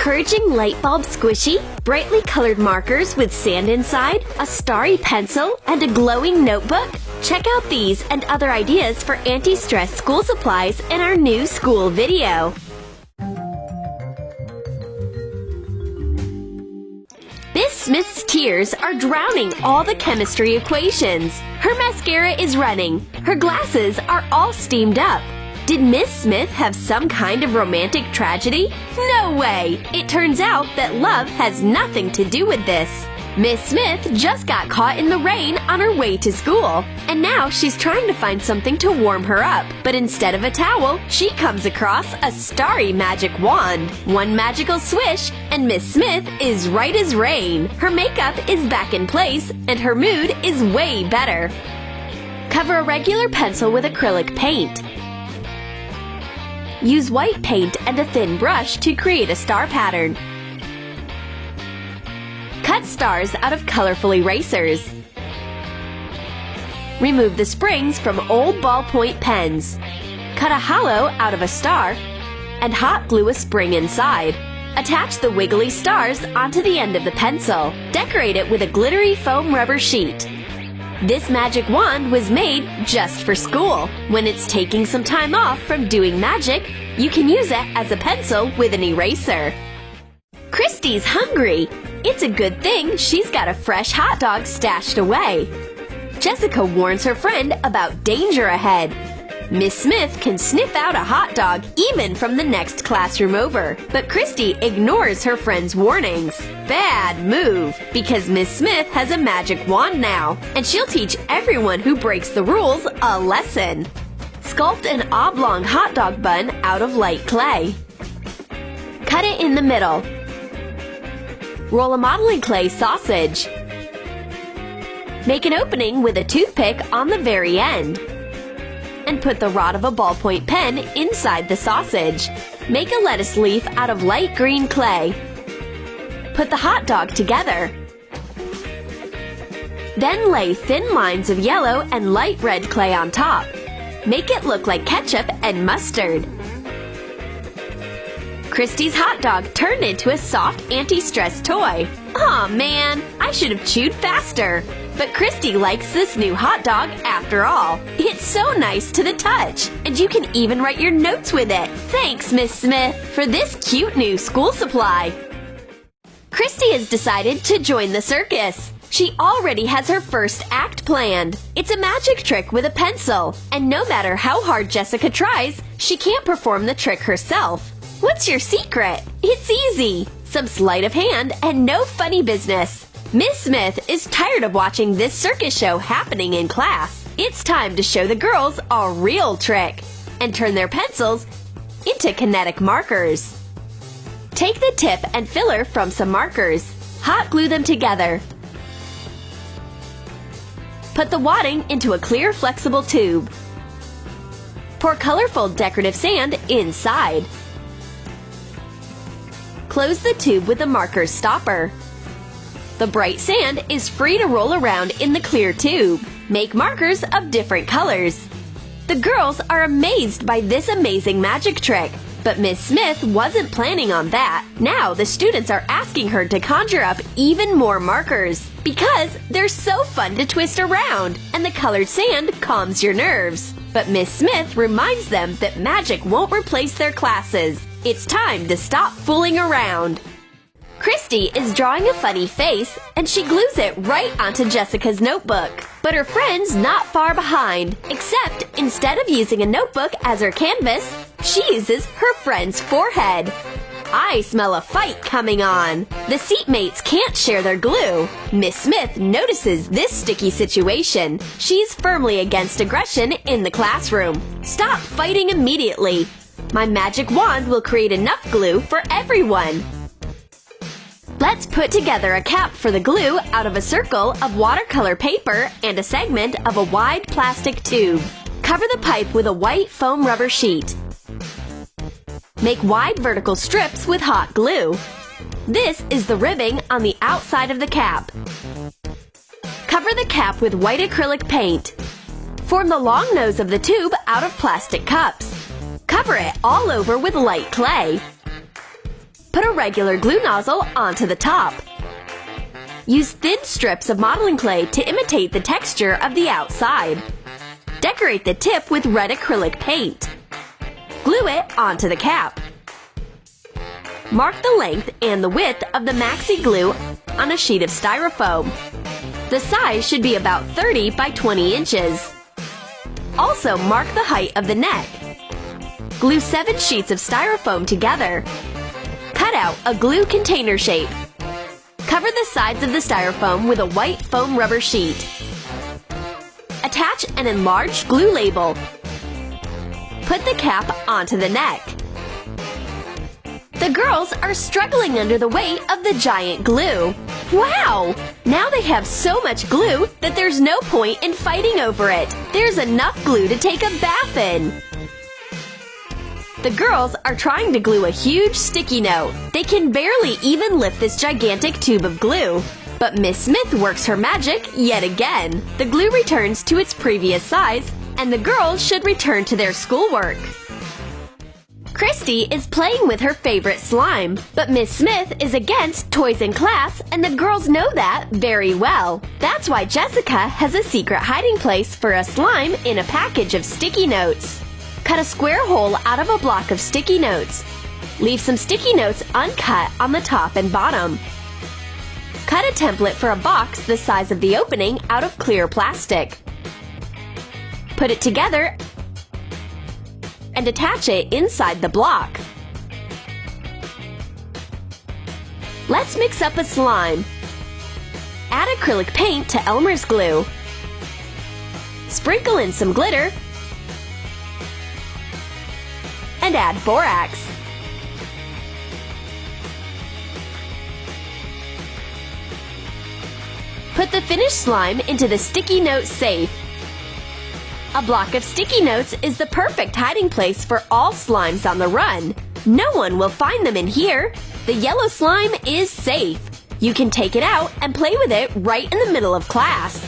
encouraging light bulb squishy, brightly colored markers with sand inside, a starry pencil, and a glowing notebook? Check out these and other ideas for anti-stress school supplies in our new school video. Miss Smith's tears are drowning all the chemistry equations. Her mascara is running. Her glasses are all steamed up. Did Miss Smith have some kind of romantic tragedy? No way! It turns out that love has nothing to do with this. Miss Smith just got caught in the rain on her way to school, and now she's trying to find something to warm her up. But instead of a towel, she comes across a starry magic wand. One magical swish, and Miss Smith is right as rain. Her makeup is back in place, and her mood is way better. Cover a regular pencil with acrylic paint. Use white paint and a thin brush to create a star pattern. Cut stars out of colorful erasers. Remove the springs from old ballpoint pens. Cut a hollow out of a star and hot glue a spring inside. Attach the wiggly stars onto the end of the pencil. Decorate it with a glittery foam rubber sheet. This magic wand was made just for school. When it's taking some time off from doing magic, you can use it as a pencil with an eraser. Christy's hungry. It's a good thing she's got a fresh hot dog stashed away. Jessica warns her friend about danger ahead. Miss Smith can sniff out a hot dog even from the next classroom over, but Christy ignores her friend's warnings. Bad move, because Miss Smith has a magic wand now, and she'll teach everyone who breaks the rules a lesson. Sculpt an oblong hot dog bun out of light clay. Cut it in the middle. Roll a modeling clay sausage. Make an opening with a toothpick on the very end. And put the rod of a ballpoint pen inside the sausage. Make a lettuce leaf out of light green clay. Put the hot dog together. Then lay thin lines of yellow and light red clay on top. Make it look like ketchup and mustard. Christy's hot dog turned into a soft anti-stress toy. Aw man, I should have chewed faster. But Christy likes this new hot dog after all. It's so nice to the touch, and you can even write your notes with it. Thanks, Miss Smith, for this cute new school supply. Christy has decided to join the circus. She already has her first act planned. It's a magic trick with a pencil, and no matter how hard Jessica tries, she can't perform the trick herself. What's your secret? It's easy. Some sleight of hand and no funny business. Miss Smith is tired of watching this circus show happening in class. It's time to show the girls a real trick and turn their pencils into kinetic markers. Take the tip and filler from some markers. Hot glue them together. Put the wadding into a clear, flexible tube. Pour colorful decorative sand inside. Close the tube with the marker stopper. The bright sand is free to roll around in the clear tube. Make markers of different colors. The girls are amazed by this amazing magic trick, but Miss Smith wasn't planning on that. Now the students are asking her to conjure up even more markers because they're so fun to twist around, and the colored sand calms your nerves. But Miss Smith reminds them that magic won't replace their classes. It's time to stop fooling around. Christy is drawing a funny face, and she glues it right onto Jessica's notebook. But her friend's not far behind, except instead of using a notebook as her canvas, she uses her friend's forehead. I smell a fight coming on. The seatmates can't share their glue. Miss Smith notices this sticky situation. She's firmly against aggression in the classroom. Stop fighting immediately. My magic wand will create enough glue for everyone. Let's put together a cap for the glue out of a circle of watercolor paper and a segment of a wide plastic tube. Cover the pipe with a white foam rubber sheet. Make wide vertical strips with hot glue. This is the ribbing on the outside of the cap. Cover the cap with white acrylic paint. Form the long nose of the tube out of plastic cups. Cover it all over with light clay. Put a regular glue nozzle onto the top. Use thin strips of modeling clay to imitate the texture of the outside. Decorate the tip with red acrylic paint. Glue it onto the cap. Mark the length and the width of the maxi glue on a sheet of styrofoam. The size should be about 30 by 20 inches. Also mark the height of the neck. Glue 7 sheets of styrofoam together. Cut out a glue container shape. Cover the sides of the styrofoam with a white foam rubber sheet. Attach an enlarged glue label. Put the cap onto the neck. The girls are struggling under the weight of the giant glue. Wow! Now they have so much glue that there's no point in fighting over it. There's enough glue to take a bath in. The girls are trying to glue a huge sticky note. They can barely even lift this gigantic tube of glue. But Miss Smith works her magic yet again. The glue returns to its previous size, and the girls should return to their schoolwork. Christy is playing with her favorite slime, but Miss Smith is against toys in class, and the girls know that very well. That's why Jessica has a secret hiding place for a slime in a package of sticky notes. Cut a square hole out of a block of sticky notes. Leave some sticky notes uncut on the top and bottom. Cut a template for a box the size of the opening out of clear plastic. Put it together and attach it inside the block. Let's mix up a slime. Add acrylic paint to Elmer's glue. Sprinkle in some glitter and add borax. Put the finished slime into the sticky note safe. A block of sticky notes is the perfect hiding place for all slimes on the run. No one will find them in here. The yellow slime is safe. You can take it out and play with it right in the middle of class.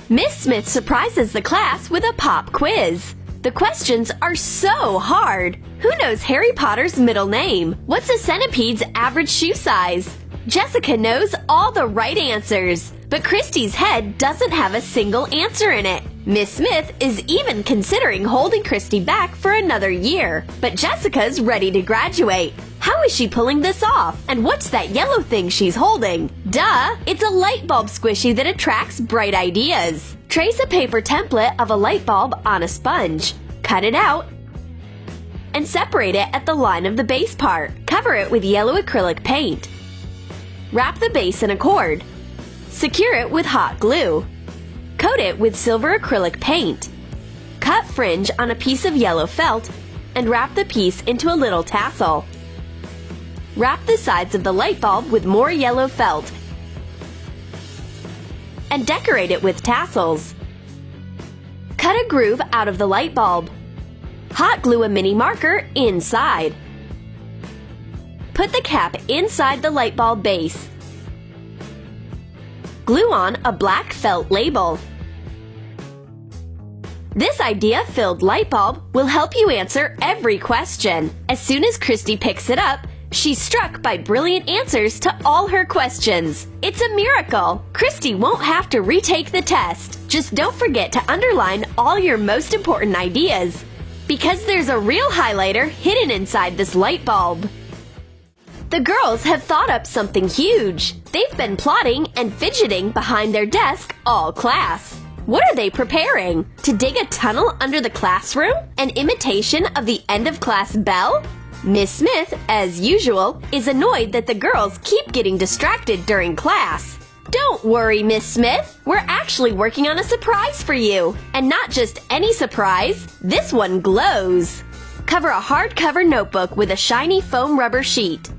Miss Smith surprises the class with a pop quiz. The questions are so hard. Who knows Harry Potter's middle name? What's a centipede's average shoe size? Jessica knows all the right answers, but Christy's head doesn't have a single answer in it. Miss Smith is even considering holding Christy back for another year, but Jessica's ready to graduate. How is she pulling this off? And what's that yellow thing she's holding? Duh! It's a light bulb squishy that attracts bright ideas. Trace a paper template of a light bulb on a sponge. Cut it out and separate it at the line of the base part. Cover it with yellow acrylic paint. Wrap the base in a cord. Secure it with hot glue. Coat it with silver acrylic paint. Cut fringe on a piece of yellow felt and wrap the piece into a little tassel. Wrap the sides of the light bulb with more yellow felt and decorate it with tassels. Cut a groove out of the light bulb. Hot glue a mini marker inside. Put the cap inside the light bulb base. Glue on a black felt label. This idea-filled light bulb will help you answer every question. As soon as Christy picks it up, she's struck by brilliant answers to all her questions. It's a miracle! Christy won't have to retake the test. Just don't forget to underline all your most important ideas, because there's a real highlighter hidden inside this light bulb. The girls have thought up something huge. They've been plotting and fidgeting behind their desk all class. What are they preparing? To dig a tunnel under the classroom? An imitation of the end-of-class bell? Miss Smith, as usual, is annoyed that the girls keep getting distracted during class. Don't worry, Miss Smith. We're actually working on a surprise for you. And not just any surprise. This one glows. Cover a hardcover notebook with a shiny foam rubber sheet.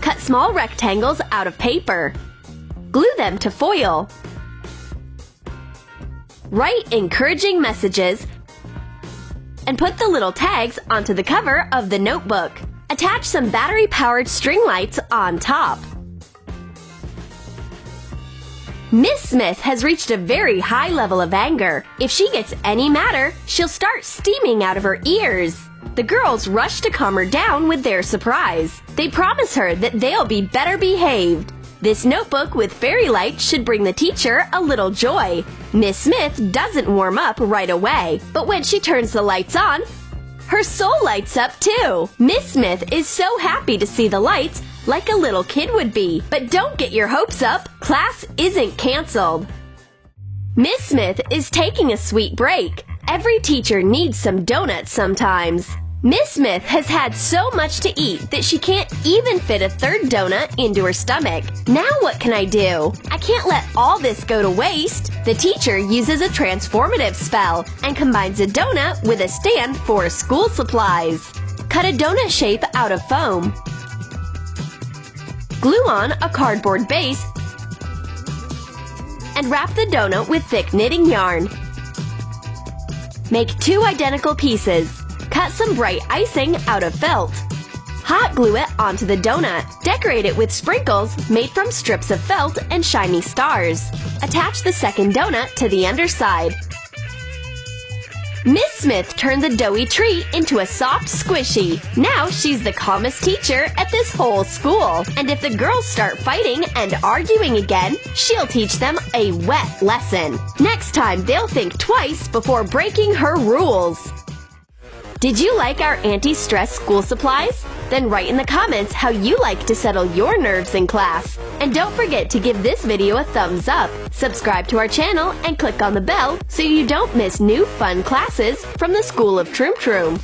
Cut small rectangles out of paper. Glue them to foil. Write encouraging messages and put the little tags onto the cover of the notebook. Attach some battery-powered string lights on top. Miss Smith has reached a very high level of anger. If she gets any madder, she'll start steaming out of her ears. The girls rush to calm her down with their surprise. They promise her that they'll be better behaved. This notebook with fairy lights should bring the teacher a little joy. Miss Smith doesn't warm up right away, but when she turns the lights on, her soul lights up too. Miss Smith is so happy to see the lights, like a little kid would be. But don't get your hopes up. Class isn't canceled. Miss Smith is taking a sweet break. Every teacher needs some donuts sometimes. Miss Smith has had so much to eat that she can't even fit a third donut into her stomach. Now what can I do? I can't let all this go to waste. The teacher uses a transformative spell and combines a donut with a stand for school supplies. Cut a donut shape out of foam. Glue on a cardboard base and wrap the donut with thick knitting yarn. Make 2 identical pieces. Cut some bright icing out of felt. Hot glue it onto the donut. Decorate it with sprinkles made from strips of felt and shiny stars. Attach the second donut to the underside. Miss Smith turned the doughy treat into a soft squishy. Now she's the calmest teacher at this whole school. And if the girls start fighting and arguing again, she'll teach them a wet lesson. Next time, they'll think twice before breaking her rules. Did you like our anti-stress school supplies? Then write in the comments how you like to settle your nerves in class. And don't forget to give this video a thumbs up, subscribe to our channel, and click on the bell so you don't miss new fun classes from the School of Troom Troom.